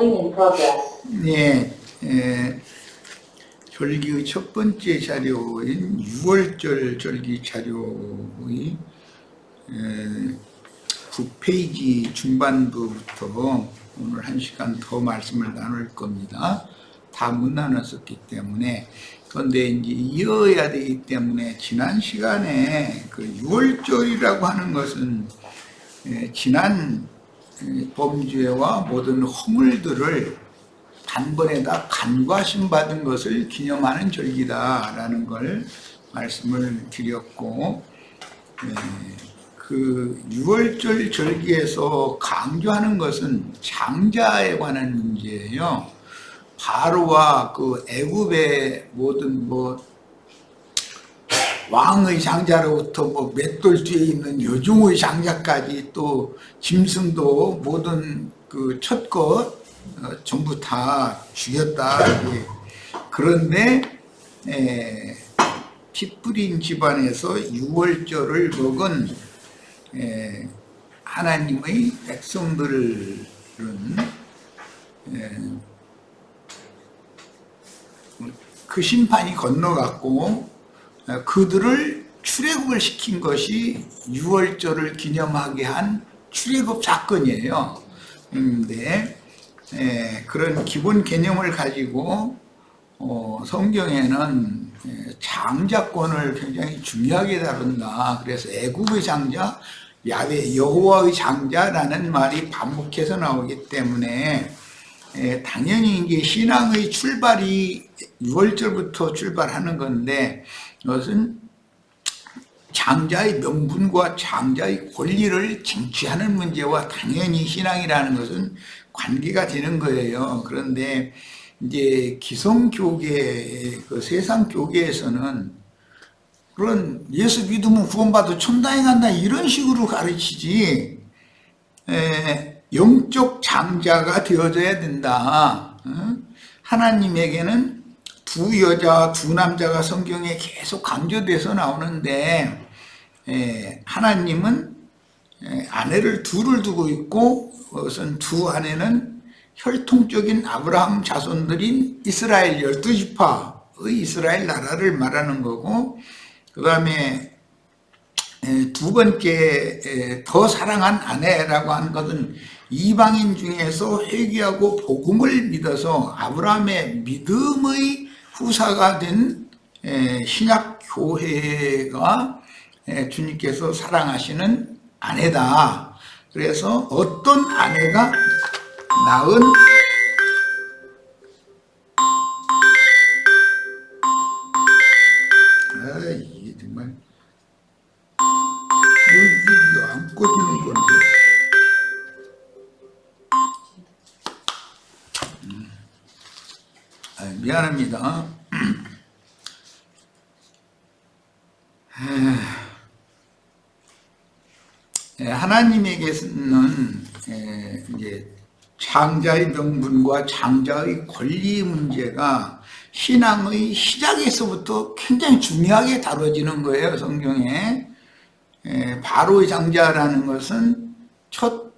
in progress. 네, 절기의 첫 번째 자료인 6월절 절기 자료의 9페이지 중반부부터 오늘 1시간 더 말씀을 나눌 겁니다. 다 못 나눴었기 때문에. 그런데 이제 이어야 되기 때문에 지난 시간에 그 6월절이라고 하는 것은 지난 범죄와 모든 허물들을 단번에 다 간과심 받은 것을 기념하는 절기다라는 걸 말씀을 드렸고, 그 6월절 절기에서 강조하는 것은 장자에 관한 문제예요. 바로와 그 애굽의 모든 왕의 장자로부터 맷돌 뒤에 있는 여종의 장자까지 또 짐승도 모든 그 첫 것 전부 다 죽였다. 그런데 피 뿌린 집안에서 6월절을 먹은 하나님의 백성들은 그 심판이 건너갔고 그들을 출애굽을 시킨 것이 6월절을 기념하게 한 출애굽 사건이에요. 그런데 그런 기본 개념을 가지고 성경에는 장자권을 굉장히 중요하게 다룬다. 그래서 애굽의 장자, 야훼 여호와의 장자라는 말이 반복해서 나오기 때문에 당연히 이제 신앙의 출발이 6월절부터 출발하는 건데, 이것은 장자의 명분과 장자의 권리를 쟁취하는 문제와 당연히 신앙이라는 것은 관계가 되는 거예요. 그런데 이제 기성교계, 그 세상 교계에서는 그런 예수 믿으면 구원받아 천당에 간다 이런 식으로 가르치지, 영적 장자가 되어져야 된다. 하나님에게는 두 여자, 두 남자가 성경에 계속 강조돼서 나오는데, 하나님은 아내를 둘을 두고 있고, 그것은 두 아내는 혈통적인 아브라함 자손들인 이스라엘 12지파의 이스라엘 나라를 말하는 거고, 그 다음에 두 번째 더 사랑한 아내라고 하는 것은 이방인 중에서 회개하고 복음을 믿어서 아브라함의 믿음의 후사가 된 신약 교회가 주님께서 사랑하시는 아내다. 그래서 어떤 아내가 낳은 이게 정말 이거 안 꺼지는 건데. 미안합니다. 하나님에게는 이제 장자의 명분과 장자의 권리 문제가 신앙의 시작에서부터 굉장히 중요하게 다뤄지는 거예요, 성경에. 바로의 장자라는 것은 첫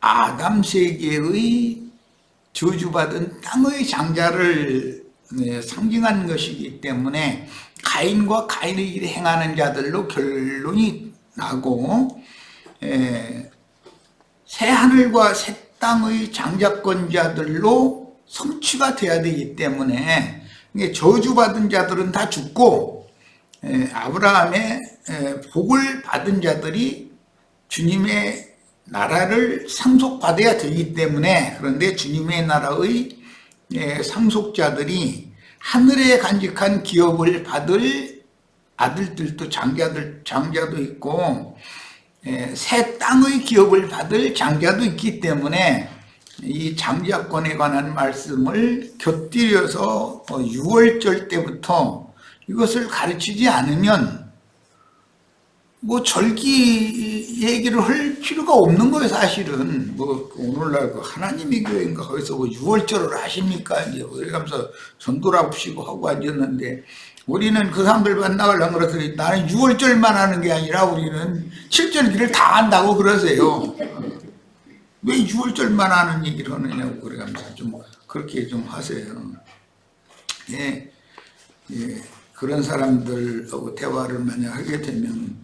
아담 세계의 저주받은 땅의 장자를 상징하는 것이기 때문에 가인과 가인의 일을 행하는 자들로 결론이 나고, 새 하늘과 새 땅의 장자권자들로 성취가 돼야 되기 때문에 저주받은 자들은 다 죽고, 아브라함의 복을 받은 자들이 주님의 나라를 상속받아야 되기 때문에, 그런데 주님의 나라의 상속자들이 하늘에 간직한 기업을 받을 아들들도 장자도 있고, 새 땅의 기업을 받을 장자도 있기 때문에 이 장자권에 관한 말씀을 곁들여서 6월절 때부터 이것을 가르치지 않으면 절기 얘기를 할 필요가 없는 거예요, 사실은. 오늘날 하나님의 교회인가 거기서 6월절을 하십니까? 이제 그러면서 전도랍시고 하고 앉았는데, 우리는 그 사람들 만나려고 그러더니 나는 6월절만 하는 게 아니라 우리는 7절기를 다 한다고 그러세요. 왜 6월절만 하는 얘기를 하느냐고 그래가면서 좀 그렇게 좀 하세요. 예, 예, 그런 사람들하고 대화를 만약 하게 되면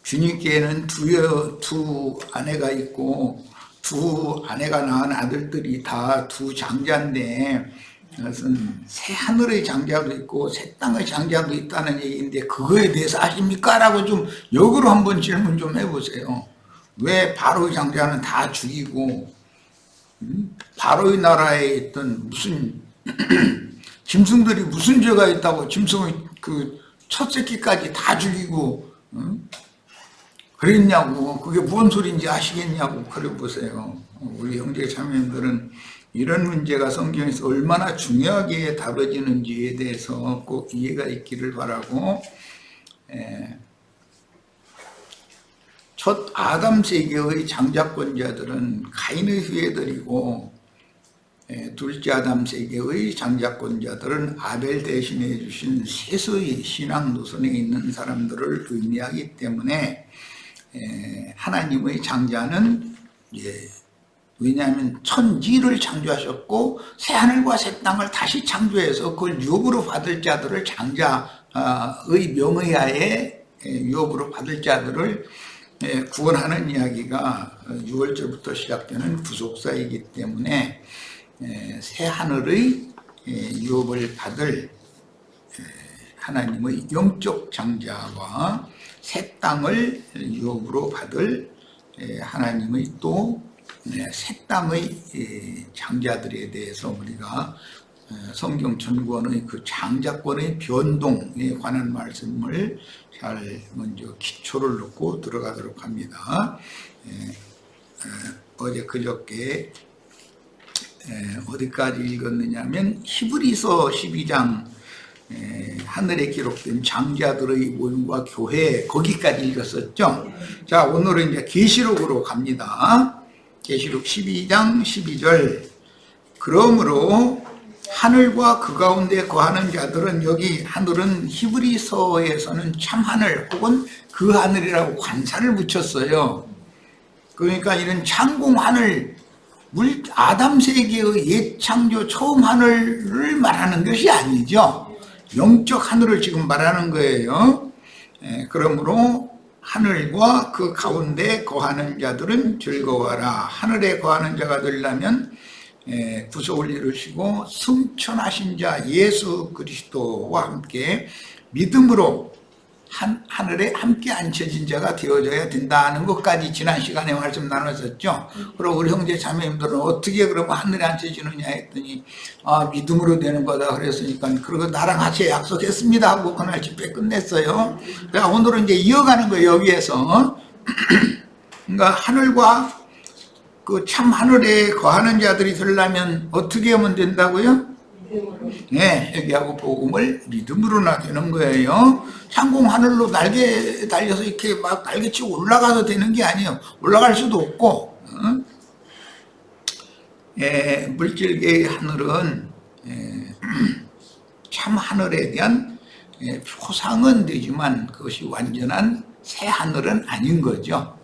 주님께는 두 아내가 있고 두 아내가 낳은 아들들이 다 두 장자인데 그것은 새 하늘의 장자도 있고 새 땅의 장자도 있다는 얘기인데 그거에 대해서 아십니까? 라고 좀 역으로 한번 질문 좀 해보세요. 왜 바로의 장자는 다 죽이고 바로의 나라에 있던 무슨 짐승들이 무슨 죄가 있다고 짐승의 그 첫 새끼까지 다 죽이고 그랬냐고, 그게 뭔 소리인지 아시겠냐고 그래 보세요. 우리 형제 자매님들은 이런 문제가 성경에서 얼마나 중요하게 다뤄지는지에 대해서 꼭 이해가 있기를 바라고, 첫 아담 세계의 장자권자들은 가인의 후예들이고 둘째 아담 세계의 장자권자들은 아벨 대신해 주신 셋의 신앙 노선에 있는 사람들을 의미하기 때문에 하나님의 장자는 왜냐하면 천지를 창조하셨고 새하늘과 새 땅을 다시 창조해서 그걸 유업으로 받을 자들을 장자의 명의하에 유업으로 받을 자들을 구원하는 이야기가 6월절부터 시작되는 구속사이기 때문에 새하늘의 유업을 받을 하나님의 영적 장자와 새 땅을 유업으로 받을 하나님의 또 새 땅의 장자들에 대해서 우리가 성경 전권의 그 장자권의 변동에 관한 말씀을 잘 먼저 기초를 놓고 들어가도록 합니다. 어제 그저께 어디까지 읽었느냐면 히브리서 12장 하늘에 기록된 장자들의 모임과 교회 거기까지 읽었었죠. 자, 오늘은 이제 계시록으로 갑니다. 계시록 12장 12절. 그러므로 하늘과 그 가운데 거하는 자들은, 여기 하늘은 히브리서에서는 참하늘 혹은 그 하늘이라고 관사를 붙였어요. 그러니까 이런 창공하늘, 아담 세계의 옛 창조 처음 하늘을 말하는 것이 아니죠. 영적 하늘을 지금 말하는 거예요. 그러므로 하늘과 그 가운데 거하는 자들은 즐거워하라. 하늘에 거하는 자가 되려면 구속을 이루시고 승천하신 자 예수 그리스도와 함께 믿음으로 하늘에 함께 앉혀진 자가 되어져야 된다는 것까지 지난 시간에 말씀 나눴었죠. 그리고 우리 형제 자매님들은 어떻게 그러면 하늘에 앉혀지느냐 했더니 믿음으로 되는 거다 그랬으니까 그리고 나랑 같이 약속했습니다 하고 그날 집회 끝냈어요. 그러니까 오늘은 이제 이어가는 거예요. 여기에서 그러니까 하늘과 그 참 하늘에 거하는 자들이 되려면 어떻게 하면 된다고요? 네, 여기하고 복음을 믿음으로나 되는 거예요. 창공 하늘로 날개 달려서 이렇게 막 날개치고 올라가도 되는 게 아니에요. 올라갈 수도 없고, 물질계의 하늘은 참 하늘에 대한 표상은 되지만 그것이 완전한 새 하늘은 아닌 거죠.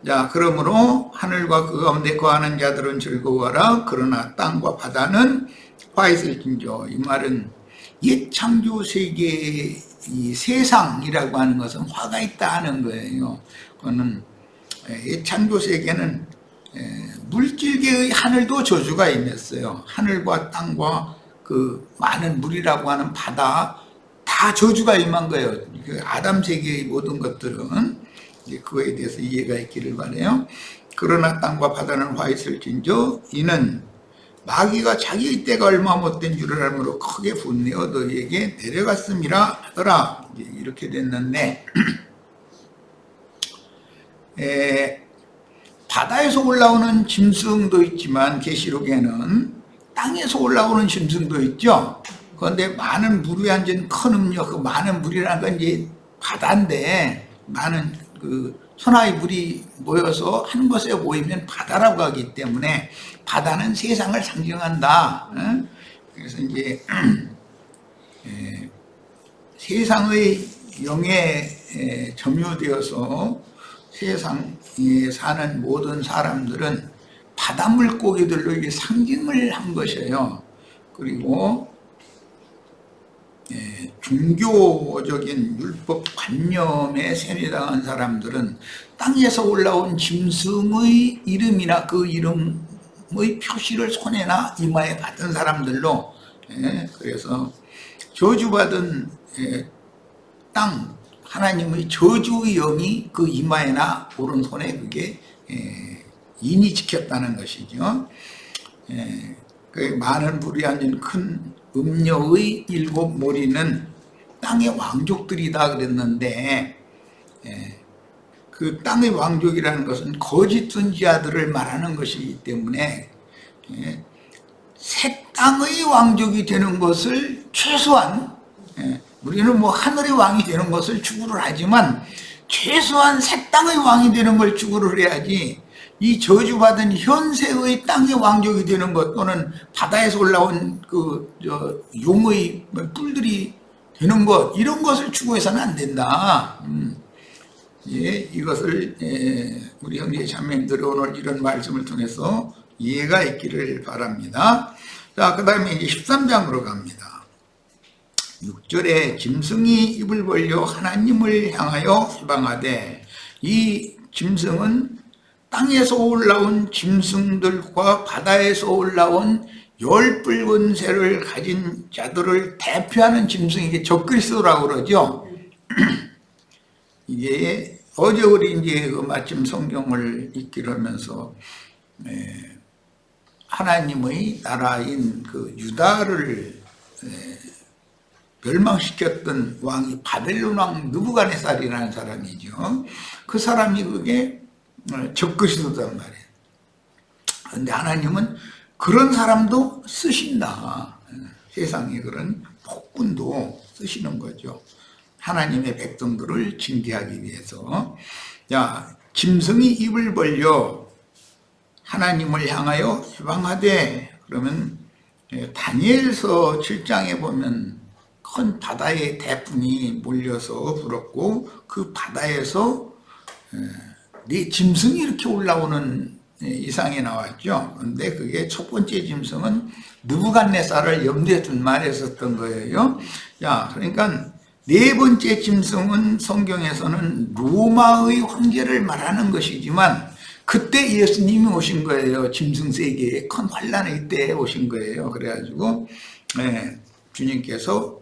자, 그러므로 하늘과 그 가운데 거하는 자들은 즐거워하라. 그러나 땅과 바다는 화 있을진저. 이 말은 옛 창조 세계 이 세상이라고 하는 것은 화가 있다 하는 거예요. 그거는 옛 창조 세계는 물질계의 하늘도 저주가 임했어요. 하늘과 땅과 그 많은 물이라고 하는 바다 다 저주가 임한 거예요. 그 아담 세계의 모든 것들은 그거에 대해서 이해가 있기를 바라요. 그러나 땅과 바다는 화 있을진저 이는 마귀가 자기의 때가 얼마 못된 줄을 알므로 크게 분내어 너희에게 내려갔음이라 하더라. 이렇게 됐는데 바다에서 올라오는 짐승도 있지만 계시록에는 땅에서 올라오는 짐승도 있죠. 그런데 많은 물 위에 앉은 큰 음료, 그 많은 물이라는 건 이제 바다인데 많은 그 소나기 물이 모여서 한 곳에 모이면 바다라고 하기 때문에 바다는 세상을 상징한다. 그래서 이제 세상의 영에 점유되어서 세상에 사는 모든 사람들은 바다 물고기들로 이게 상징을 한 것이에요. 그리고 종교적인 율법 관념에 세뇌당한 사람들은 땅에서 올라온 짐승의 이름이나 그 이름의 표시를 손에나 이마에 받은 사람들로, 그래서 저주받은 땅, 하나님의 저주의 영이 그 이마에나 오른손에 그게 인이 지켰다는 것이죠. 그 많은 불이 앉은 큰 음녀의 7 머리는 땅의 왕족들이다 그랬는데, 그 땅의 왕족이라는 것은 거짓 선지자들을 말하는 것이기 때문에 새 땅의 왕족이 되는 것을 최소한, 우리는 뭐 하늘의 왕이 되는 것을 추구를 하지만 최소한 새 땅의 왕이 되는 걸 추구를 해야지, 이 저주받은 현세의 땅의 왕족이 되는 것, 또는 바다에서 올라온 용의 뿔들이 되는 것, 이런 것을 추구해서는 안 된다. 이것을 우리 형제 자매님들 오늘 이런 말씀을 통해서 이해가 있기를 바랍니다. 자, 그 다음에 이제 13장으로 갑니다. 6절에 짐승이 입을 벌려 하나님을 향하여 회방하되, 이 짐승은 땅에서 올라온 짐승들과 바다에서 올라온 열 붉은 새를 가진 자들을 대표하는 짐승이, 이게 적그리스도라고 그러죠. 이게 어제 우리 이제 마침 성경을 읽기를 하면서 하나님의 나라인 그 유다를 멸망시켰던 왕이 바벨론 왕 느부갓네살이라는 사람이죠. 그 사람이 그게 적그리스도단 말이에요. 그런데 하나님은 그런 사람도 쓰신다. 세상에 그런 폭군도 쓰시는 거죠. 하나님의 백성들을 징계하기 위해서. 자, 짐승이 입을 벌려 하나님을 향하여 회방하되, 그러면 다니엘서 7장에 보면 큰 바다의 대풍이 몰려서 불었고, 그 바다에서 짐승이 이렇게 올라오는 이상이 나왔죠. 그런데 그게 첫 번째 짐승은 느부갓네살을 염두에 둔 말에 썼던 거예요. 자, 그러니까 네 번째 짐승은 성경에서는 로마의 황제를 말하는 것이지만, 그때 예수님이 오신 거예요. 짐승 세계에 큰 환란의 때에 오신 거예요. 그래가지고 주님께서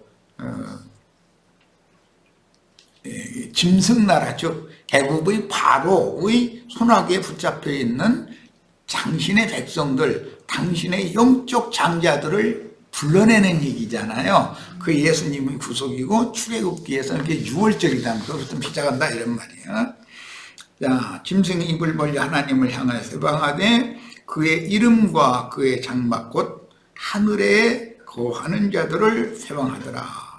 짐승나라, 즉 애굽의 바로의 손아귀에 붙잡혀 있는 당신의 백성들, 당신의 영적 장자들을 불러내는 얘기잖아요. 그 예수님의 구속이고, 출애굽기에서는 그게 6월절이다, 그것부터 시작한다, 이런 말이에요. 자, 짐승이 입을 벌려 하나님을 향하여 회방하되 그의 이름과 그의 장막 곧 하늘에 거하는 자들을 회방하더라.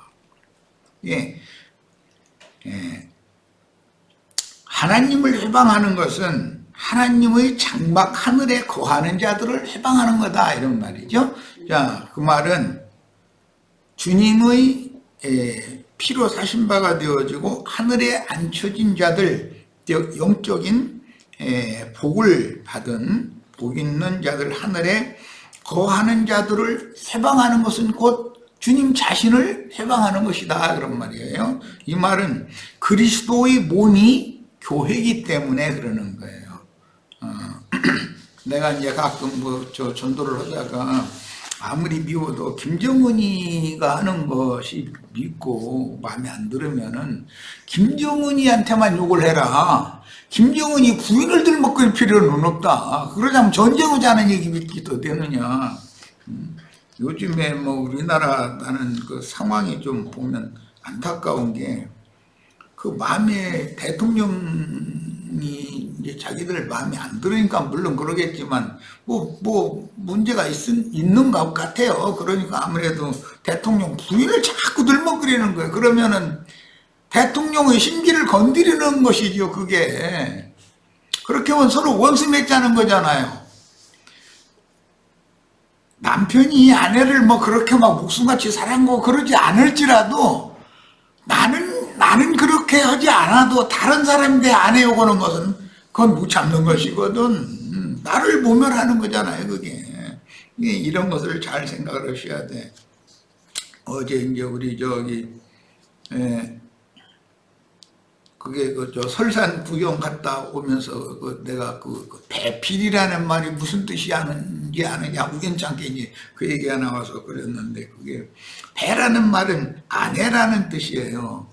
하나님을 회방하는 것은 하나님의 장막 하늘에 거하는 자들을 회방하는 거다, 이런 말이죠. 자, 그 말은 주님의 피로 사신 바가 되어지고 하늘에 앉혀진 자들, 영적인 복을 받은 복 있는 자들, 하늘에 거하는 자들을 회방하는 것은 곧 주님 자신을 회방하는 것이다, 그런 말이에요. 이 말은 그리스도의 몸이 교회이기 때문에 그러는 거예요. 내가 이제 가끔 전도를 하다가 아무리 미워도 김정은이가 하는 것이 믿고 마음에 안 들으면은 김정은이한테만 욕을 해라. 김정은이 부인을 들먹거릴 필요는 없다. 그러자면 전쟁하자는 얘기 믿기도 되느냐. 요즘에 뭐 우리나라 나는 그 상황이 좀 보면 안타까운 게, 그 마음에 대통령이 이제 자기들 마음에 안 들으니까 물론 그러겠지만 뭐 문제가 있는 것 같아요. 그러니까 아무래도 대통령 부인을 자꾸 들먹거리는 거예요. 그러면은 대통령의 심기를 건드리는 것이죠, 그게. 그렇게 하면 서로 원수 맺자는 거잖아요. 남편이 아내를 뭐 그렇게 막 목숨같이 사랑하고 그러지 않을지라도 나는 나는 그렇게 하지 않아도 다른 사람이 내 아내 욕하는 것은 그건 못 참는 것이거든. 나를 모멸하는 거잖아요, 그게. 이런 것을 잘 생각을 하셔야 돼. 어제 이제 우리 그게 저 설산 구경 갔다 오면서 내가 배필이라는 말이 무슨 뜻이 아는지 아느냐 우연찮게 이제 그 얘기가 나와서 그랬는데, 그게 배라는 말은 아내라는 뜻이에요.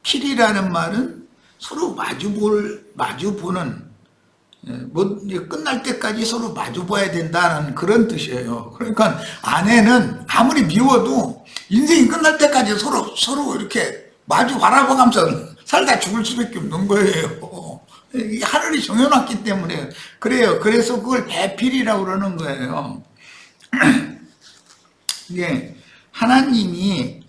필이라는 말은 서로 마주보는, 뭐 끝날 때까지 서로 마주봐야 된다는 그런 뜻이에요. 그러니까 아내는 아무리 미워도 인생이 끝날 때까지 서로 이렇게 마주 바라보면서 살다 죽을 수밖에 없는 거예요. 하늘이 정해놨기 때문에 그래요. 그래서 그걸 배필이라고 그러는 거예요. 이게 하나님이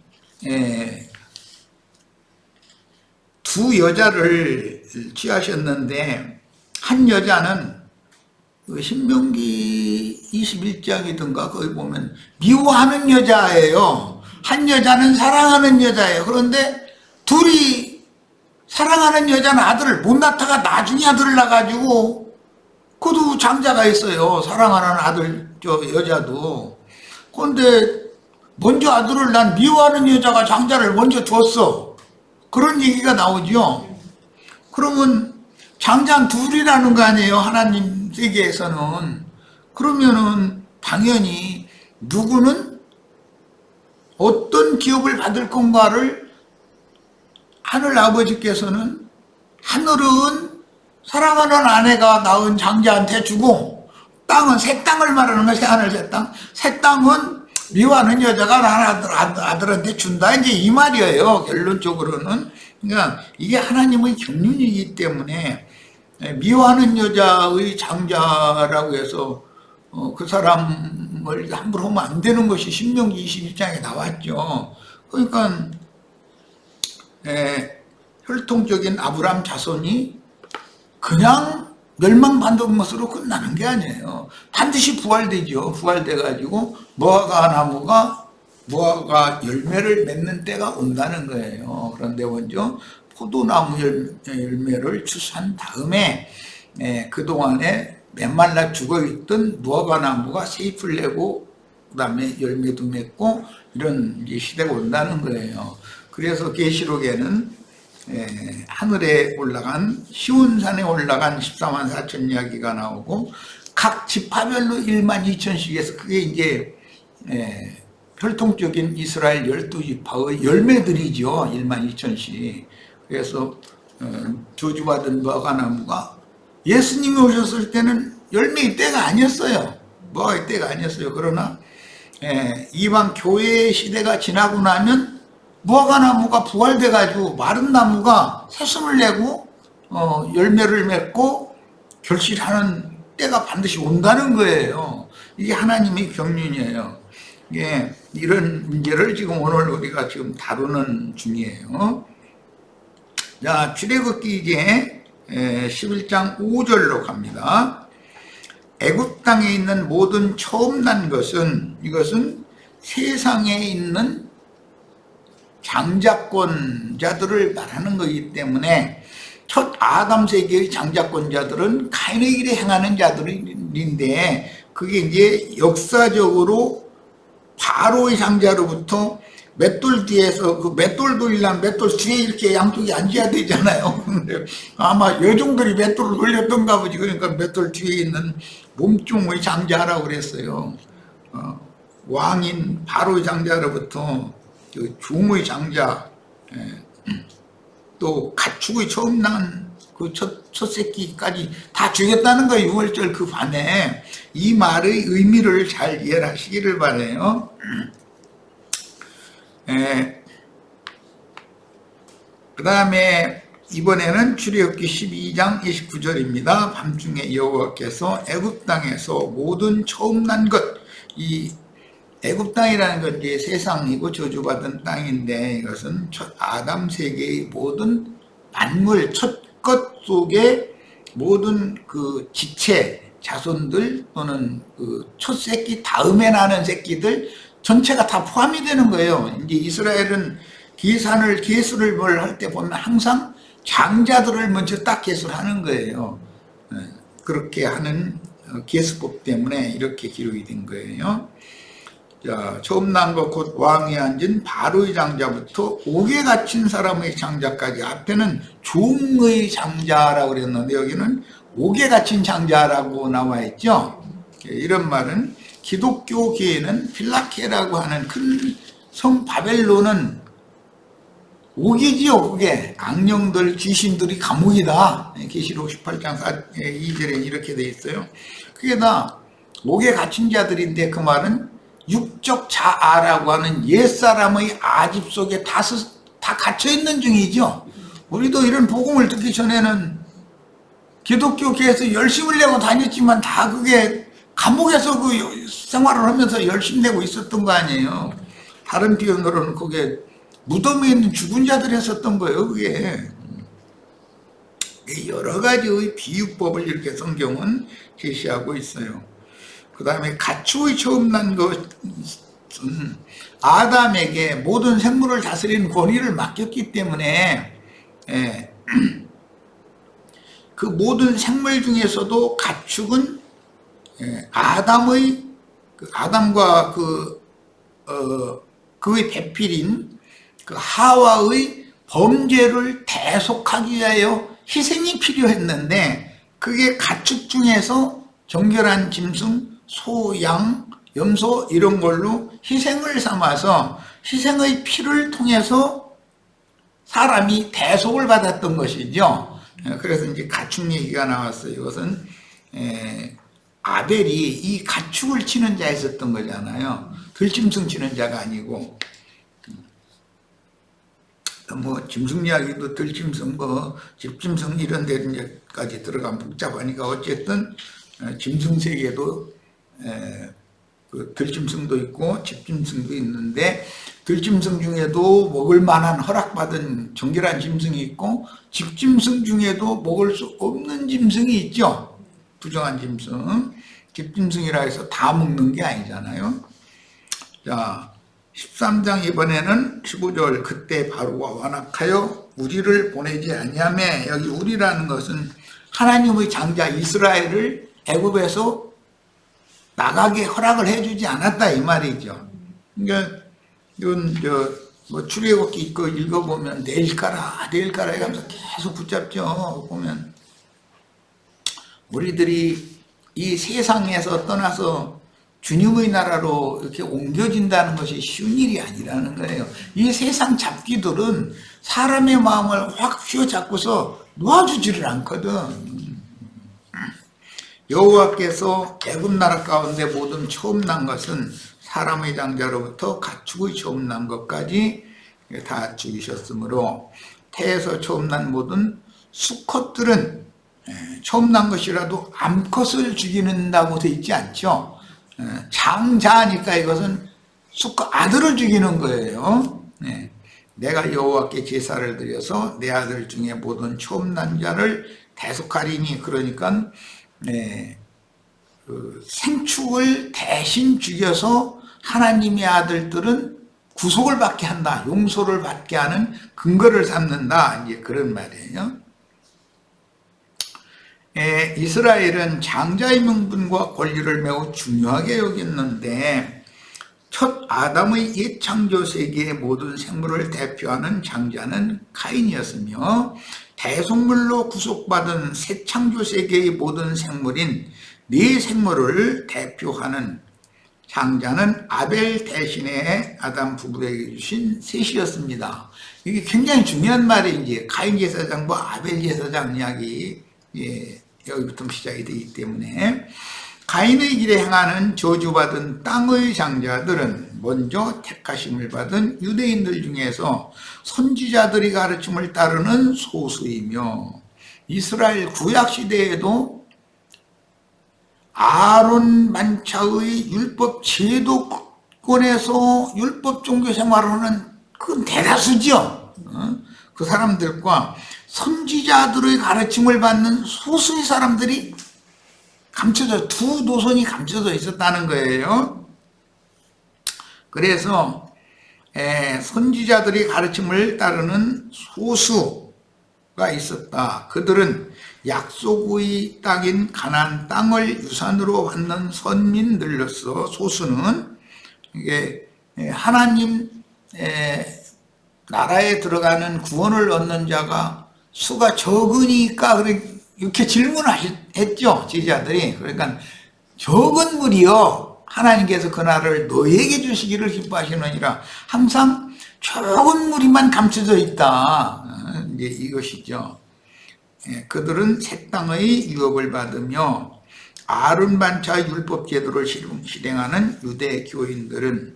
두 여자를 취하셨는데, 한 여자는 신명기 21장이든가 거기 보면 미워하는 여자예요. 한 여자는 사랑하는 여자예요. 그런데 둘이 사랑하는 여자는 아들을 못 낳다가 나중에 아들을 낳아가지고 그도 장자가 있어요. 사랑하는 아들 여자도. 그런데 먼저 아들을 낳은 미워하는 여자가 장자를 먼저 뒀어. 그런 얘기가 나오죠. 그러면 장자는 둘이라는 거 아니에요, 하나님 세계에서는. 그러면은 당연히 누구는 어떤 기업을 받을 건가를 하늘 아버지께서는, 하늘은 사랑하는 아내가 낳은 장자한테 주고, 땅은 새 땅을 말하는 거야. 새하늘 새 땅. 새 땅은 미워하는 여자가 낳은 아들한테 준다, 이제 이 말이에요, 결론적으로는. 그러니까 이게 하나님의 경륜이기 때문에 미워하는 여자의 장자라고 해서 그 사람을 함부로 하면 안 되는 것이 신명기 21장에 나왔죠. 그러니까 혈통적인 아브람 자손이 그냥 멸망받는 것으로 끝나는 게 아니에요. 반드시 부활되죠. 부활돼가지고 무화과 열매를 맺는 때가 온다는 거예요. 그런데 먼저 포도나무 열매를 추수한 다음에 그동안에 메말라 죽어있던 무화과나무가 새 잎을 내고 그 다음에 열매도 맺고 이런 시대가 온다는 거예요. 그래서 계시록에는 하늘에 올라간, 시온산에 올라간 14만 4천 이야기가 나오고, 각 지파별로 1만 2천씩 해서 그게 이제 혈통적인 이스라엘 12지파의 열매들이죠. 1만 2천씩. 그래서 저주받은 무화과나무가 예수님이 오셨을 때는 열매의 때가 아니었어요. 무화과의 때가 아니었어요. 그러나 이방 교회의 시대가 지나고 나면 무화과나무가 부활돼가지고 마른 나무가 새순을 내고 열매를 맺고 결실하는 때가 반드시 온다는 거예요. 이게 하나님의 경륜이에요. 예, 이런 문제를 지금 오늘 우리가 지금 다루는 중이에요. 자, 출애굽기 이제 11장 5절로 갑니다. 애굽 땅에 있는 모든 처음 난 것은, 이것은 세상에 있는 장자권자들을 말하는 것이기 때문에, 첫 아담 세계의 장자권자들은 가인의 길에 행하는 자들인데, 그게 이제 역사적으로 바로의 장자로부터 맷돌 뒤에서, 그 맷돌 돌리려면 맷돌 뒤에 이렇게 양쪽이 앉아야 되잖아요. 근데 아마 여종들이 맷돌을 돌렸던가 보지. 그러니까 맷돌 뒤에 있는 몸종의 장자라고 그랬어요. 왕인 바로의 장자로부터 그 종의 장자, 또 가축의 처음 난 그 첫 새끼까지 다 죽였다는 거예요. 6월절 그 반에. 이 말의 의미를 잘 이해하시기를 바라요. 그 다음에 이번에는 출애굽기 12장 29절입니다. 밤중에 여호와께서 애굽 땅에서 모든 처음 난 것, 이 애굽 땅이라는 건 이제 세상이고 저주받은 땅인데, 이것은 첫 아담 세계의 모든 만물, 첫 것 속에 모든 그 지체, 자손들 또는 그 첫 새끼 다음에 나는 새끼들 전체가 다 포함이 되는 거예요. 이제 이스라엘은 계수를 뭘 할 때 보면 항상 장자들을 먼저 딱 계수를 하는 거예요. 그렇게 하는 계수법 때문에 이렇게 기록이 된 거예요. 자, 처음 난 것 곧 왕위 앉은 바로의 장자부터 옥에 갇힌 사람의 장자까지. 앞에는 종의 장자라고 그랬는데 여기는 옥에 갇힌 장자라고 나와 있죠. 이런 말은 기독교계에는 필라케라고 하는 큰 성 바벨론은 옥이지요. 그게 악령들 귀신들이 감옥이다. 계시록 18장 2절에 이렇게 돼 있어요. 그게 다 옥에 갇힌 자들인데 그 말은 육적 자아라고 하는 옛사람의 아집 속에 다 갇혀있는 중이죠. 우리도 이런 복음을 듣기 전에는 기독교계에서 열심을 내고 다녔지만 다 그게 감옥에서 그 생활을 하면서 열심히 내고 있었던 거 아니에요. 다른 표현으로는 그게 무덤에 있는 죽은 자들이 했었던 거예요. 그게 여러 가지의 비유법을 이렇게 성경은 제시하고 있어요. 그 다음에 가축의 처음 난 것은 아담에게 모든 생물을 다스리는 권위를 맡겼기 때문에 그 모든 생물 중에서도 가축은 아담과 그의 배필인 그 하와의 범죄를 대속하기 위하여 희생이 필요했는데 그게 가축 중에서 정결한 짐승, 소, 양, 염소 이런 걸로 희생을 삼아서 희생의 피를 통해서 사람이 대속을 받았던 것이죠. 그래서 이제 가축 얘기가 나왔어요. 이것은 아벨이 이 가축을 치는 자였었던 거잖아요. 들짐승 치는 자가 아니고. 뭐 짐승 이야기도 들짐승, 집짐승 이런 데까지 들어가면 복잡하니까 어쨌든 짐승 세계도 그 들짐승도 있고 집짐승도 있는데 들짐승 중에도 먹을 만한 허락받은 정결한 짐승이 있고 집짐승 중에도 먹을 수 없는 짐승이 있죠. 부정한 짐승. 집짐승이라 해서 다 먹는 게 아니잖아요. 자, 13장 이번에는 15절 그때 바로가 완악하여 우리를 보내지 아니하며 여기 우리라는 것은 하나님의 장자 이스라엘을 애굽에서 나가게 허락을 해주지 않았다 이 말이죠. 그러니까 이건 뭐 출애굽기 읽어보면 내일 가라 해가면서 계속 붙잡죠. 보면 우리들이 이 세상에서 떠나서 주님의 나라로 이렇게 옮겨진다는 것이 쉬운 일이 아니라는 거예요. 이 세상 잡기들은 사람의 마음을 확 휘어잡고서 놓아주지를 않거든. 여호와께서 애굽 나라 가운데 모든 처음 난 것은 사람의 장자로부터 가축의 처음 난 것까지 다 죽이셨으므로 태에서 처음 난 모든 수컷들은 처음 난 것이라도 암컷을 죽이는다고 돼 있지 않죠. 장자니까 이것은 수컷 아들을 죽이는 거예요. 내가 여호와께 제사를 드려서 내 아들 중에 모든 처음 난 자를 대속하리니 그러니까 그 생축을 대신 죽여서 하나님의 아들들은 구속을 받게 한다, 용서를 받게 하는 근거를 삼는다, 이제 그런 말이에요. 이스라엘은 장자의 명분과 권리를 매우 중요하게 여겼는데 첫 아담의 옛 창조 세계의 모든 생물을 대표하는 장자는 가인이었으며 대속물로 구속받은 새 창조 세계의 모든 생물인 네 생물을 대표하는 장자는 아벨 대신에 아담 부부에게 주신 셋이었습니다. 이게 굉장히 중요한 말이 가인 제사장과 아벨 제사장 이야기 여기부터 시작이 되기 때문에 가인의 길에 행하는 저주받은 땅의 장자들은 먼저 택하심을 받은 유대인들 중에서 선지자들이 가르침을 따르는 소수이며 이스라엘 구약시대에도 아론 만차의 율법 제도권에서 율법 종교 생활을 하는 그 대다수죠. 그 사람들과 선지자들의 가르침을 받는 소수의 사람들이 두 노선이 감춰져 있었다는 거예요. 그래서 선지자들의 가르침을 따르는 소수가 있었다. 그들은 약속의 땅인 가나안 땅을 유산으로 받는 선민들로서 소수는 이게 하나님 나라에 들어가는 구원을 얻는 자가 수가 적으니까 이렇게 질문했죠, 제자들이. 그러니까 적은 무리여 하나님께서 그 나라를 너에게 주시기를 기뻐하시느니라. 항상 적은 무리만 감춰져 있다. 이제 이것이죠. 그들은 새 땅의 유업을 받으며 아론 반차 율법 제도를 실행하는 유대 교인들은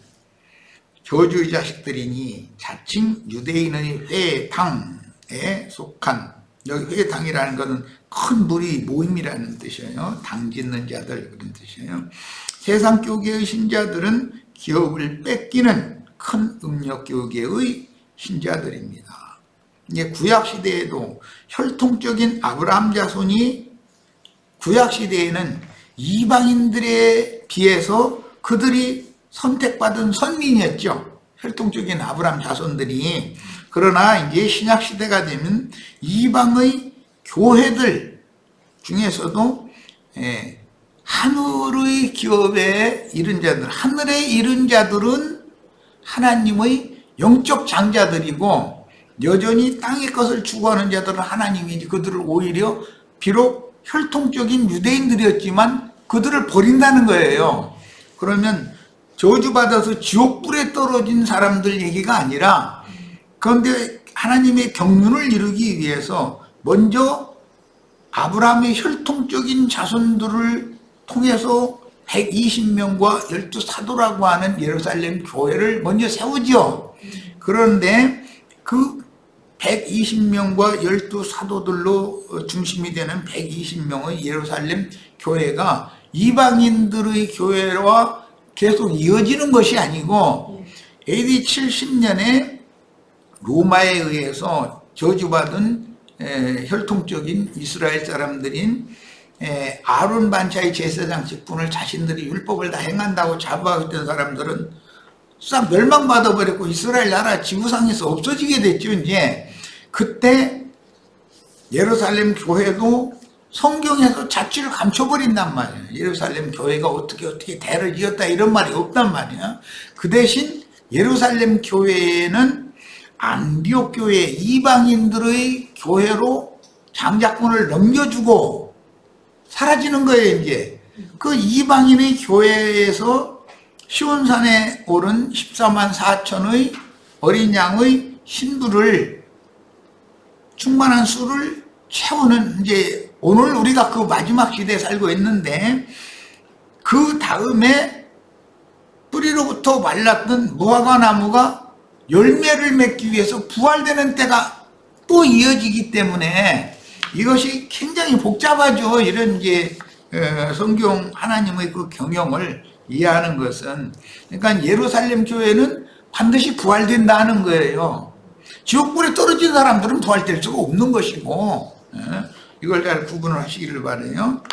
저주의 자식들이니 자칭 유대인의 회당에 속한, 여기 회당이라는 것은 큰 무리 모임이라는 뜻이에요. 당 짓는 자들 그런 뜻이에요. 세상 교계의 신자들은 기업을 뺏기는 큰 음력 교계의 신자들입니다. 이제 구약 시대에도 혈통적인 아브라함 자손이 구약 시대에는 이방인들에 비해서 그들이 선택받은 선민이었죠. 혈통적인 아브라함 자손들이. 그러나 이제 신약 시대가 되면 이방의 교회들 중에서도 하늘의 기업에 이른 자들, 하늘에 이른 자들은 하나님의 영적 장자들이고, 여전히 땅의 것을 추구하는 자들은 하나님이 그들을 오히려 비록 혈통적인 유대인들이었지만 그들을 버린다는 거예요. 그러면 저주받아서 지옥불에 떨어진 사람들 얘기가 아니라, 그런데 하나님의 경륜을 이루기 위해서 먼저 아브라함의 혈통적인 자손들을 통해서 120명과 12사도라고 하는 예루살렘 교회를 먼저 세우죠. 그런데 그 120명과 12사도들로 중심이 되는 120명의 예루살렘 교회가 이방인들의 교회와 계속 이어지는 것이 아니고 AD 70년에 로마에 의해서 저주받은 혈통적인 이스라엘 사람들인 아론 반차의 제사장 직분을 자신들이 율법을 다 행한다고 자부하던 사람들은 싹 멸망받아 버렸고 이스라엘 나라 지구상에서 없어지게 됐죠. 이제 그때 예루살렘 교회도 성경에서 자취를 감춰버린단 말이에요. 예루살렘 교회가 어떻게 대를 이었다 이런 말이 없단 말이야. 그 대신 예루살렘 교회에는 안디옥 교회, 이방인들의 교회로 장자권을 넘겨주고 사라지는 거예요. 이제 그 이방인의 교회에서 시온산에 오른 14만 4천의 어린 양의 신부를 충만한 수를 채우는, 이제 오늘 우리가 그 마지막 시대에 살고 있는데, 그 다음에 뿌리로부터 말랐던 무화과 나무가 열매를 맺기 위해서 부활되는 때가 또 이어지기 때문에 이것이 굉장히 복잡하죠. 이런 이제 성경 하나님의 그 경영을 이해하는 것은. 그러니까 예루살렘 교회는 반드시 부활된다는 거예요. 지옥불에 떨어진 사람들은 부활될 수가 없는 것이고, 이걸 잘 구분을 하시기를 바라요.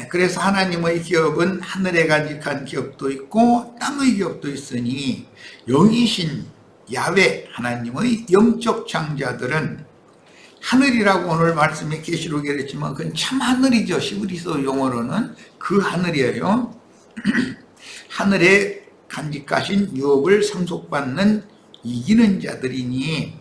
그래서 하나님의 기업은 하늘에 간직한 기업도 있고 땅의 기업도 있으니 영이신 야훼 하나님의 영적 장자들은, 하늘이라고 오늘 말씀에 계시록에 그랬지만 그건 참 하늘이죠. 히브리서 용어로는 그 하늘이에요. 하늘에 간직하신 유업을 상속받는 이기는 자들이니,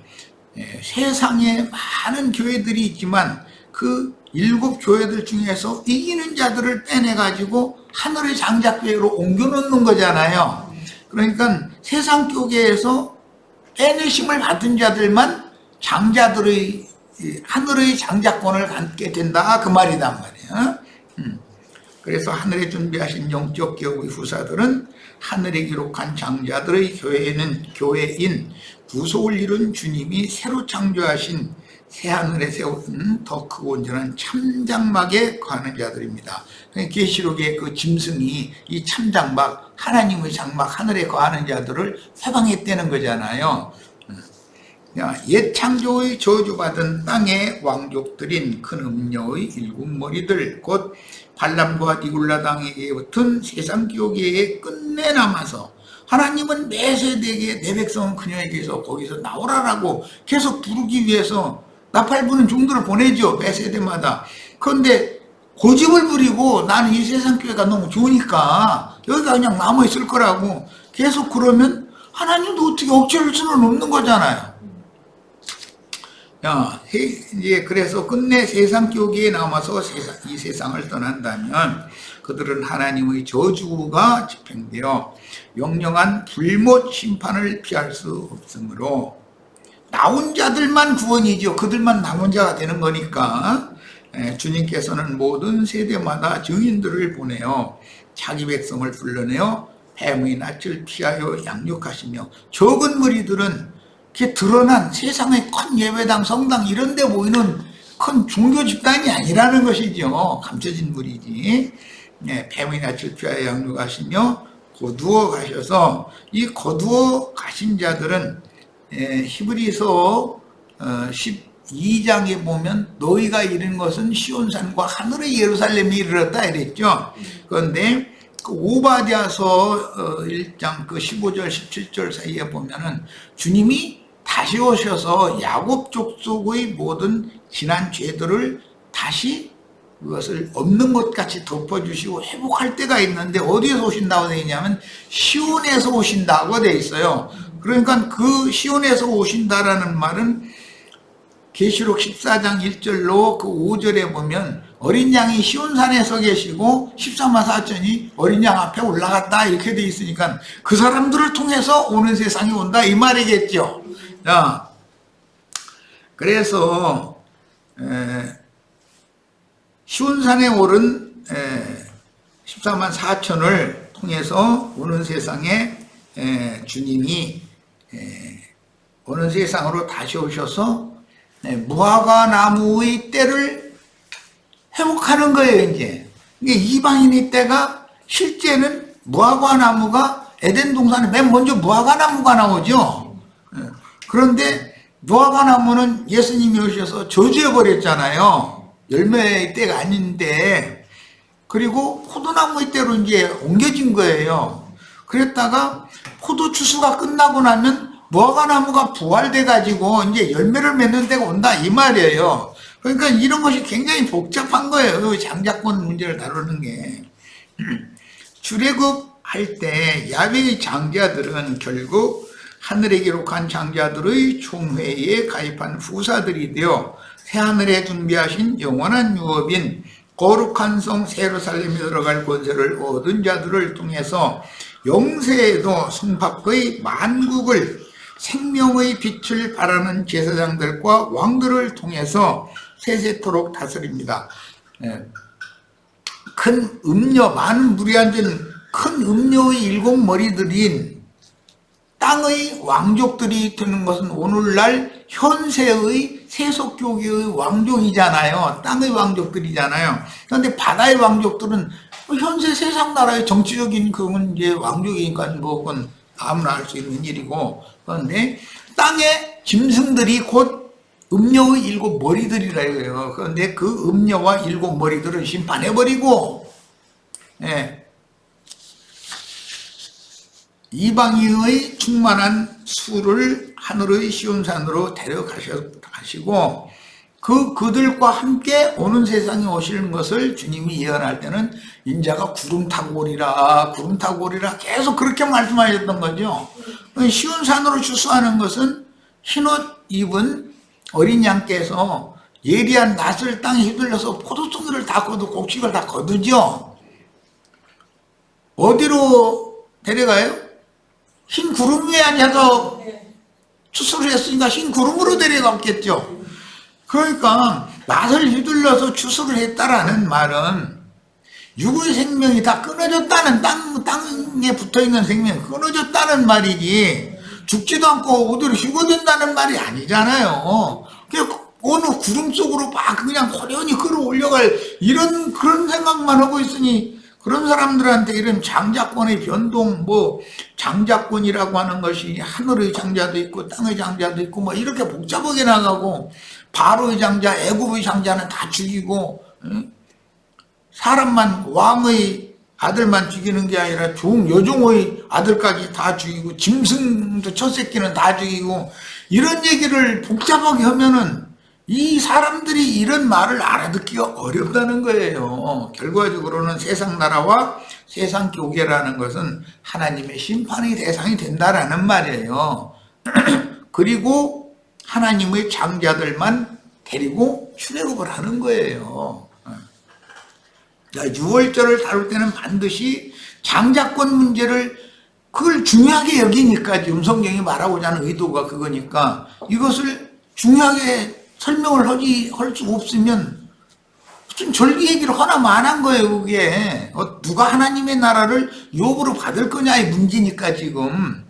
세상에 많은 교회들이 있지만 그 7교회들 중에서 이기는 자들을 빼내가지고 하늘의 장자교회로 옮겨놓는 거잖아요. 그러니까 세상 교계에서 빼내심을 받은 자들만 장자들의 하늘의 장자권을 갖게 된다, 그 말이단 말이에요. 그래서 하늘에 준비하신 영적 기업의 후사들은 하늘에 기록한 장자들의 교회인 구속을 이룬 주님이 새로 창조하신 새하늘에 세운 더 크고 온전한 참장막에 거하는 자들입니다. 계시록의 그 짐승이 이 참장막, 하나님의 장막, 하늘에 거하는 자들을 해방했다는 거잖아요. 옛 창조의 저주받은 땅의 왕족들인 큰 음녀의 7머리들, 곧 발람과 니굴라 당에게 붙은 세상 교계에 끝내 남아서 하나님은 매 세대에 내 백성은 그녀에게서 거기서 나오라라고 계속 부르기 위해서 나팔 부는 종들을 보내죠. 매 세대마다. 그런데 고집을 부리고 나는 이 세상 교회가 너무 좋으니까 여기가 그냥 남아있을 거라고 계속 그러면 하나님도 어떻게 억제할 수는 없는 거잖아요. 야, 이제 그래서 끝내 세상 교계에 남아서 이 세상을 떠난다면 그들은 하나님의 저주가 집행되어 영영한 불못 심판을 피할 수 없으므로 나온 자들만 구원이죠. 그들만 남은 자가 되는 거니까 주님께서는 모든 세대마다 증인들을 보내어 자기 백성을 불러내어 뱀의 낯을 피하여 양육하시며 적은 무리들은 이렇게 드러난 세상의 큰 예배당, 성당 이런 데 모이는 큰 종교 집단이 아니라는 것이죠. 감춰진 무리지. 뱀의 낯을 피하여 양육하시며 거두어 가셔서 이 거두어 가신 자들은 히브리서 12장에 보면 너희가 이른 것은 시온산과 하늘의 예루살렘이 이르렀다 이랬죠. 그런데 그 오바댜서 1장 그 15절 17절 사이에 보면은 주님이 다시 오셔서 야곱 족속의 모든 지난 죄들을 다시 그것을 없는 것 같이 덮어주시고 회복할 때가 있는데 어디에서 오신다고 되어 있냐면 시온에서 오신다고 되어 있어요. 그러니까 그 시온에서 오신다라는 말은 계시록 14장 1절로 그 5절에 보면 어린 양이 시온산에 서 계시고 14만 4천이 어린 양 앞에 올라갔다 이렇게 돼 있으니까 그 사람들을 통해서 오는 세상이 온다 이 말이겠죠. 자, 그래서 시온산에 오른 14만 4천을 통해서 오는 세상에 주님이 오는 세상으로 다시 오셔서 무화과 나무의 때를 회복하는 거예요. 이제 이방인의 때가 실제는 무화과 나무가 에덴 동산에 맨 먼저 무화과 나무가 나오죠. 그런데 무화과 나무는 예수님이 오셔서 저주해 버렸잖아요. 열매의 때가 아닌데. 그리고 포도나무의 때로 이제 옮겨진 거예요. 그랬다가 포도 추수가 끝나고 나면 무화과 나무가 부활돼 가지고 이제 열매를 맺는 때가 온다 이 말이에요. 그러니까 이런 것이 굉장히 복잡한 거예요. 장자권 문제를 다루는 게. 출애굽할 때 야훼의 장자들은 결국 하늘에 기록한 장자들의 총회에 가입한 후사들이 되어 새하늘에 준비하신 영원한 유업인 거룩한 성 예루살렘에 들어갈 권세를 얻은 자들을 통해서 영세에도 성밖의 만국을 생명의 빛을 발하는 제사장들과 왕들을 통해서 세세토록 다스립니다. 큰 음녀, 많은 물이 앉은 큰 음녀의 일곱 머리들인 땅의 왕족들이 되는 것은 오늘날 현세의 세속교계의 왕족이잖아요. 땅의 왕족들이잖아요. 그런데 바다의 왕족들은 현세 세상 나라의 정치적인 그건 이제 왕족이니까 뭐 그건 아무나 할 수 있는 일이고, 그런데 땅의 짐승들이 곧 음녀의 일곱 머리들이라 해요. 그런데 그 음녀와 일곱 머리들을 심판해버리고, 이방인의 충만한 수를 하늘의 시온산으로 데려가시고 그들과 함께 오는 세상에 오시는 것을 주님이 예언할 때는 인자가 구름 타고 오리라 구름 타고 오리라 계속 그렇게 말씀하셨던 거죠. 시온산으로 추수하는 것은 흰옷 입은 어린 양께서 예리한 낫을 땅에 휘둘려서 포도송이를 다 거두 곡식을 다 거두죠. 어디로 데려가요? 흰 구름 위에 앉아서 추수를 했으니까 흰 구름으로 데려갔겠죠. 그러니까 낫을 휘둘러서 추수를 했다라는 말은 육의 생명이 다 끊어졌다는 땅에 붙어있는 생명이 끊어졌다는 말이지 죽지도 않고 어디로 휘고든다는 말이 아니잖아요. 어느 구름 속으로 막 그냥 호련히 끌어올려갈 그런 생각만 하고 있으니 그런 사람들한테 이런 장자권의 변동, 장자권이라고 하는 것이 하늘의 장자도 있고 땅의 장자도 있고 이렇게 복잡하게 나가고 바로의 장자, 애굽의 장자는 다 죽이고 사람만 왕의 아들만 죽이는 게 아니라 여종의 아들까지 다 죽이고 짐승도 첫 새끼는 다 죽이고 이런 얘기를 복잡하게 하면은 이 사람들이 이런 말을 알아듣기가 어렵다는 거예요. 결과적으로는 세상 나라와 세상 교계라는 것은 하나님의 심판의 대상이 된다라는 말이에요. 그리고 하나님의 장자들만 데리고 출애굽을 하는 거예요. 유월절을 다룰 때는 반드시 장자권 문제를 그걸 중요하게 여기니까 지금 성경이 말하고자 하는 의도가 그거니까 이것을 중요하게 설명을 할 수 없으면 무슨 절기 얘기를 하나 만한 거예요. 그게 누가 하나님의 나라를 유업으로 받을 거냐의 문제니까 지금.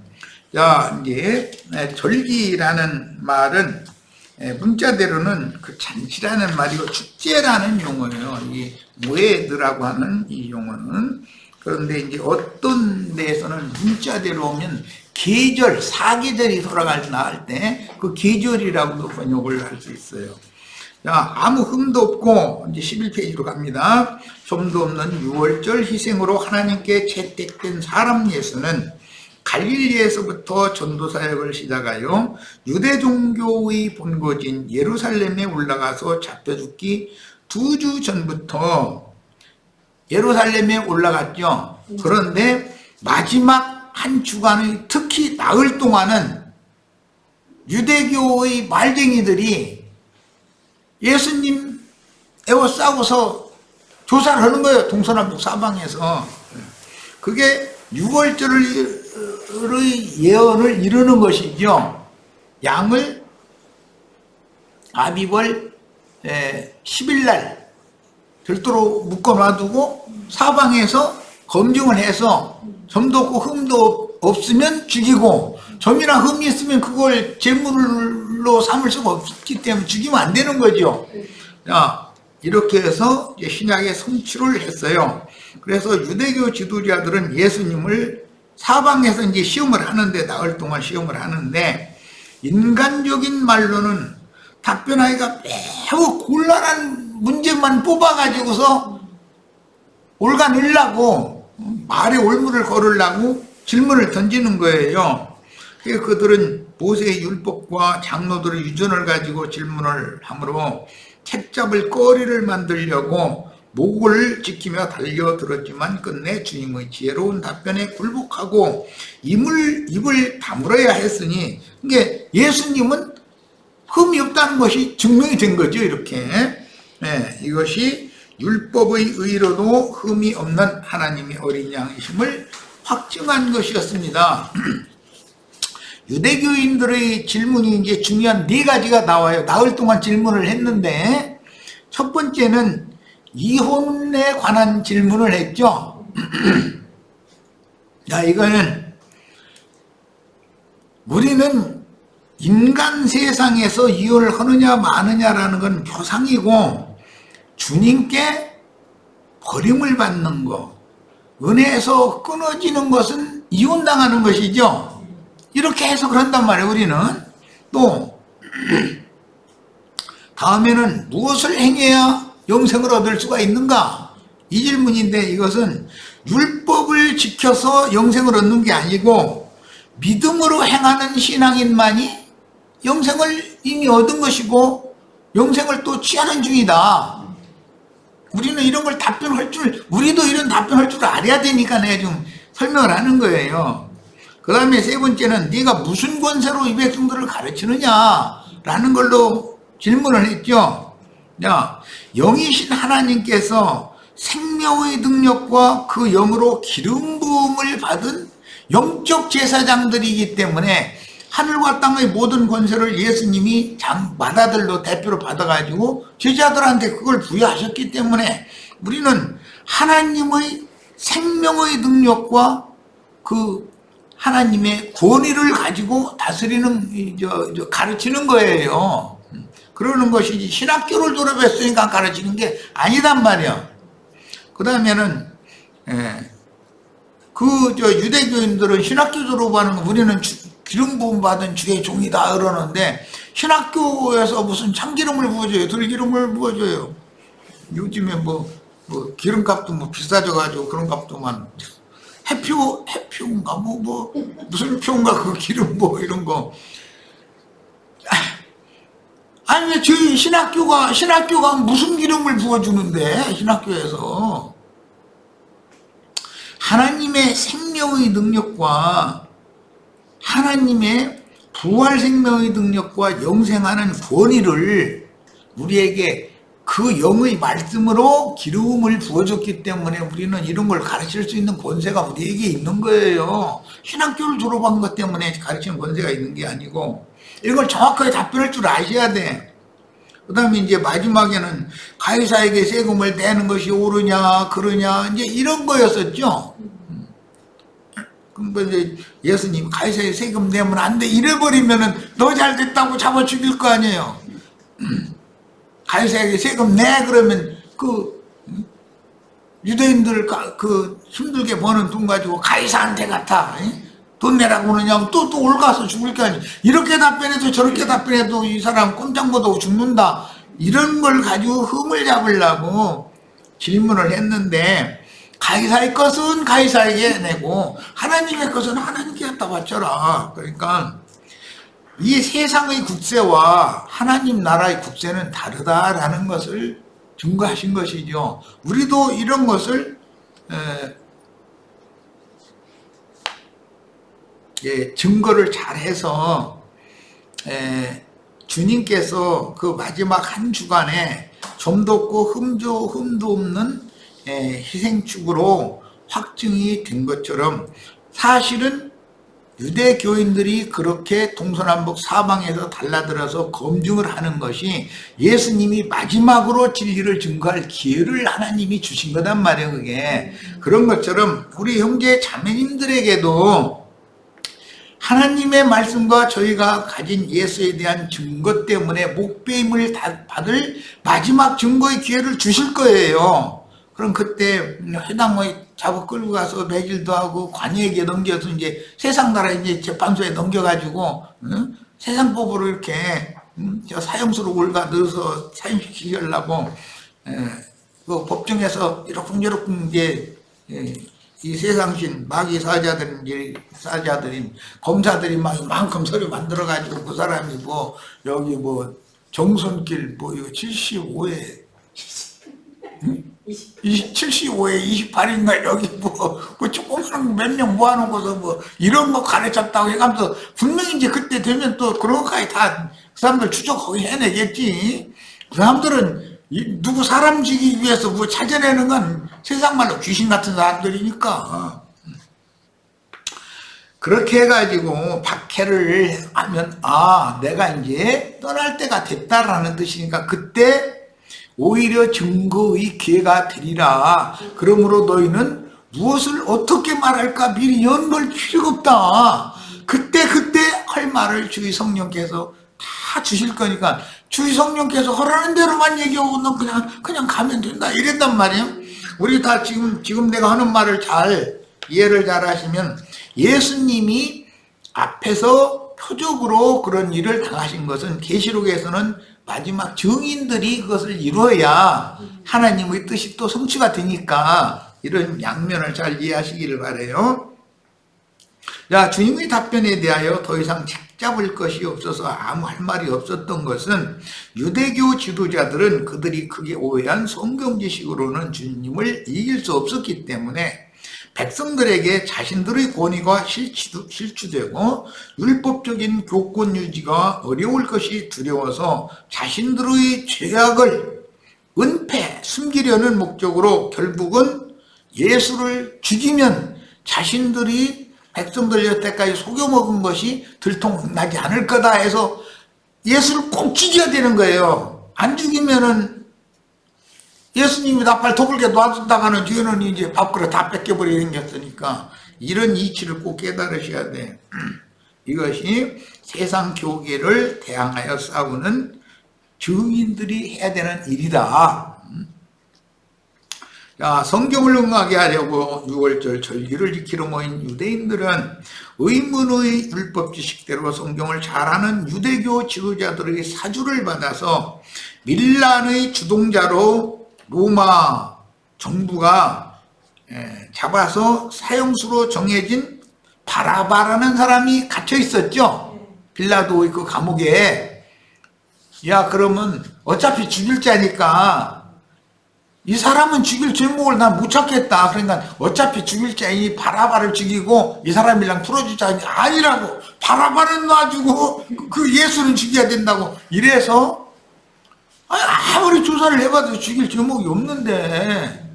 자, 이제 절기라는 말은 문자대로는 그 잔치라는 말이고 축제라는 용어예요. 이 모에드라고 하는 이 용어는. 그런데 이제 어떤 데에서는 문자대로 오면 계절, 사계절이 돌아갈 때 그 계절이라고도 번역을 할 수 있어요. 자, 아무 흠도 없고 이제 11페이지로 갑니다. 좀도 없는 유월절 희생으로 하나님께 채택된 사람 예수는 갈릴리에서부터 전도사역을 시작하여 유대 종교의 본거지인 예루살렘에 올라가서 잡혀 죽기 2주 전부터 예루살렘에 올라갔죠. 그런데 마지막 한 주간의 특히 나흘 동안은 유대교의 말쟁이들이 예수님 에워싸고서 조사를 하는 거예요. 동서남북 사방에서. 그게 유월절의 예언을 이루는 것이죠. 양을 아비벌 10일날 별도로 묶어놔두고 사방에서 검증을 해서 점도 없고 흠도 없으면 죽이고 점이나 흠이 있으면 그걸 제물로 삼을 수가 없기 때문에 죽이면 안 되는 거죠. 자, 이렇게 해서 신약의 성취를 했어요. 그래서 유대교 지도자들은 예수님을 사방에서 이제 시험을 하는데, 나흘 동안 시험을 하는데, 인간적인 말로는 답변하기가 매우 곤란한 문제만 뽑아가지고서 올가늘라고, 말에 올무를 걸으려고 질문을 던지는 거예요. 그래서 그들은 모세의 율법과 장로들의 유전을 가지고 질문을 하므로 책잡을 거리를 만들려고 목을 지키며 달려들었지만 끝내 주님의 지혜로운 답변에 굴복하고 입을 다물어야 했으니, 이게 예수님은 흠이 없다는 것이 증명이 된 거죠. 이렇게 이것이 율법의 의로도 흠이 없는 하나님의 어린 양이심을 확증한 것이었습니다. 유대교인들의 질문이 이제 중요한 4가지가 나와요. 나흘 동안 질문을 했는데, 첫 번째는 이혼에 관한 질문을 했죠. 자, 이거는 우리는 인간 세상에서 이혼을 하느냐 마느냐라는 건 표상이고, 주님께 버림을 받는 거, 은혜에서 끊어지는 것은 이혼당하는 것이죠. 이렇게 해석을 한단 말이에요. 우리는 또 다음에는 무엇을 행해야 영생을 얻을 수가 있는가? 이 질문인데, 이것은 율법을 지켜서 영생을 얻는 게 아니고 믿음으로 행하는 신앙인만이 영생을 이미 얻은 것이고 영생을 또 취하는 중이다. 우리는 이런 걸 우리도 이런 답변할 줄 알아야 되니까 내가 좀 설명을 하는 거예요. 그 다음에 3번째는 네가 무슨 권세로 이 백성들을 가르치느냐라는 걸로 질문을 했죠. 자, 영이신 하나님께서 생명의 능력과 그 영으로 기름 부음을 받은 영적 제사장들이기 때문에 하늘과 땅의 모든 권세를 예수님이 맏아들로 대표로 받아가지고 제자들한테 그걸 부여하셨기 때문에 우리는 하나님의 생명의 능력과 그 하나님의 권위를 가지고 다스리는, 가르치는 거예요. 그러는 것이지 신학교를 졸업했으니까 가르치는 게 아니단 말이야. 그 다음에는 유대교인들은 신학교 졸업하는 거, 우리는 기름 부음 받은 주의 종이다 그러는데, 신학교에서 무슨 참기름을 부어줘요? 들기름을 부어줘요? 요즘에 뭐 기름값도 뭐 비싸져가지고 그런 값도만 해표인가 뭐 무슨 표인가 그 기름 뭐 이런 거. 아니 왜 저희 신학교가 무슨 기름을 부어주는데 신학교에서 하나님의 생명의 능력과 하나님의 부활 생명의 능력과 영생하는 권위를 우리에게 그 영의 말씀으로 기름을 부어줬기 때문에 우리는 이런 걸 가르칠 수 있는 권세가 우리에게 있는 거예요. 신학교를 졸업한 것 때문에 가르치는 권세가 있는 게 아니고 이걸 정확하게 답변할 줄 아셔야 돼. 그 다음에 이제 마지막에는 가이사에게 세금을 내는 것이 옳으냐 그러냐 이제 이런 거였었죠. 그럼 이제 예수님 가이사에 세금 내면 안 돼 이래버리면은 너 잘됐다고 잡아 죽일 거 아니에요. 가이사에게 세금 내 그러면 그 유대인들 그 힘들게 버는 돈 가지고 가이사한테 갖다 돈 내라고 그러냐고 또 올가서 죽을 게 아니에요. 이렇게 답변해도 저렇게 답변해도 이 사람 꼼짝 못하고 죽는다 이런 걸 가지고 흠을 잡으려고 질문을 했는데 가이사의 것은 가이사에게 내고 하나님의 것은 하나님께 갖다 바쳐라. 그러니까 이 세상의 국세와 하나님 나라의 국세는 다르다라는 것을 증거하신 것이죠. 우리도 이런 것을 증거를 잘해서 주님께서 그 마지막 한 주간에 좀도 없고 흠도 없는 희생축으로 확증이 된 것처럼 사실은 유대교인들이 그렇게 동서남북 사방에서 달라들어서 검증을 하는 것이 예수님이 마지막으로 진리를 증거할 기회를 하나님이 주신 거단 말이에요. 그게 그런 것처럼 우리 형제 자매님들에게도 하나님의 말씀과 저희가 가진 예수에 대한 증거 때문에 목배임을 받을 마지막 증거의 기회를 주실 거예요. 그럼 그때 회당에 잡아 끌고 가서 매질도 하고 관이에게 넘겨서 이제 세상 나라에 이제 재판소에 넘겨가지고 세상법으로 이렇게 저 사형수로 올가 넣어서 사형시키려고 그 법정에서 이러쿵저러쿵 이제 이 세상신 마귀 사자들인 검사들이 막 이만큼 서류 만들어 가지고 그 사람이 뭐 여기 뭐 정선길 뭐 이거 75회 75에 28인가 여기 뭐 조그마한 몇 명 모아놓고서 뭐 이런 거 가르쳤다고 해가면서 분명히 이제 그때 되면 또 그런 것까지 다 그 사람들 추적하고 해내겠지. 그 사람들은 누구 사람 지기 위해서 뭐 찾아내는 건 세상 말로 귀신 같은 사람들이니까. 그렇게 해가지고 박해를 하면 내가 이제 떠날 때가 됐다라는 뜻이니까 그때 오히려 증거의 기회가 되리라. 그러므로 너희는 무엇을 어떻게 말할까 미리 연구할 필요가 없다. 그때 할 말을 주의 성령께서 다 주실 거니까 주의 성령께서 허라는 대로만 얘기하고 너 그냥 가면 된다 이랬단 말이에요. 우리 다 지금 내가 하는 말을 잘 이해를 잘 하시면 예수님이 앞에서 표적으로 그런 일을 당하신 것은 계시록에서는 마지막 증인들이 그것을 이루어야 하나님의 뜻이 또 성취가 되니까 이런 양면을 잘 이해하시기를 바라요. 자, 주님의 답변에 대하여 더 이상 책잡을 것이 없어서 아무 할 말이 없었던 것은 유대교 지도자들은 그들이 크게 오해한 성경 지식으로는 주님을 이길 수 없었기 때문에 백성들에게 자신들의 권위가 실추되고 율법적인 교권 유지가 어려울 것이 두려워서 자신들의 죄악을 숨기려는 목적으로 결국은 예수를 죽이면 자신들이 백성들 여태까지 속여먹은 것이 들통나지 않을 거다 해서 예수를 꼭 죽여야 되는 거예요. 안 죽이면은 예수님이 나팔 더블게 놔둔다가는 뒤에는 이제 밥그릇 다 뺏겨버리게 생겼으니까 이런 이치를 꼭 깨달으셔야 돼. 이것이 세상 교계를 대항하여 싸우는 증인들이 해야 되는 일이다. 자, 성경을 응하게 하려고 6월절 절기를 지키러 모인 유대인들은 의문의 율법 지식대로 성경을 잘 아는 유대교 지도자들의 사주를 받아서 밀란의 주동자로 로마 정부가 잡아서 사형수로 정해진 바라바라는 사람이 갇혀 있었죠. 빌라도 있고 감옥에. 야, 그러면 어차피 죽일 자니까 이 사람은 죽일 제목을 난 못 찾겠다. 그러니까 어차피 죽일 자이니 바라바를 죽이고 이 사람이랑 풀어주자. 아니라고. 바라바는 놔주고 그 예수는 죽여야 된다고. 이래서 아무리 조사를 해봐도 죽일 제목이 없는데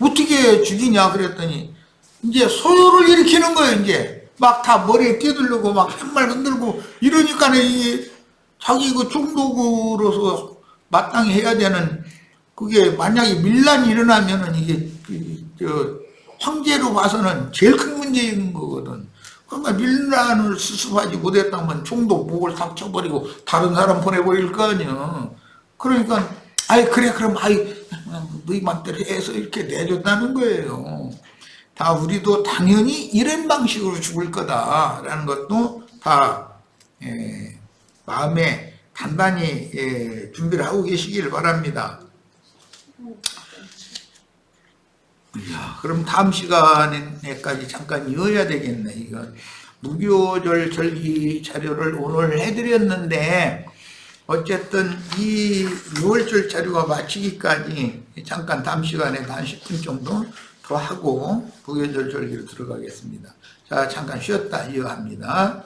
어떻게 죽이냐 그랬더니 이제 소요를 일으키는 거예요. 이제 막 다 머리에 뛰들르고 막 팻말 흔들고 이러니까는 이게 자기 그 종독으로서 마땅히 해야 되는 그게 만약에 밀란이 일어나면은 이게 황제로 봐서는 제일 큰 문제인 거거든. 그러니까 밀란을 수습하지 못했다면 총독 목을 탁 쳐버리고 다른 사람 보내버릴 거 아니야. 그러니까 아이 그래 그럼 아이 너희 맘대로 해서 이렇게 내줬다는 거예요. 다 우리도 당연히 이런 방식으로 죽을 거다라는 것도 다 마음에 단단히 준비를 하고 계시기를 바랍니다. 이야, 그럼 다음 시간에까지 잠깐 이어야 되겠네. 이거 무교절 절기 자료를 오늘 해드렸는데 어쨌든 이 6월절 자료가 마치기까지 잠깐 다음 시간에 한 10분 정도 더 하고 무교절 절기로 들어가겠습니다. 자, 잠깐 쉬었다 이어합니다.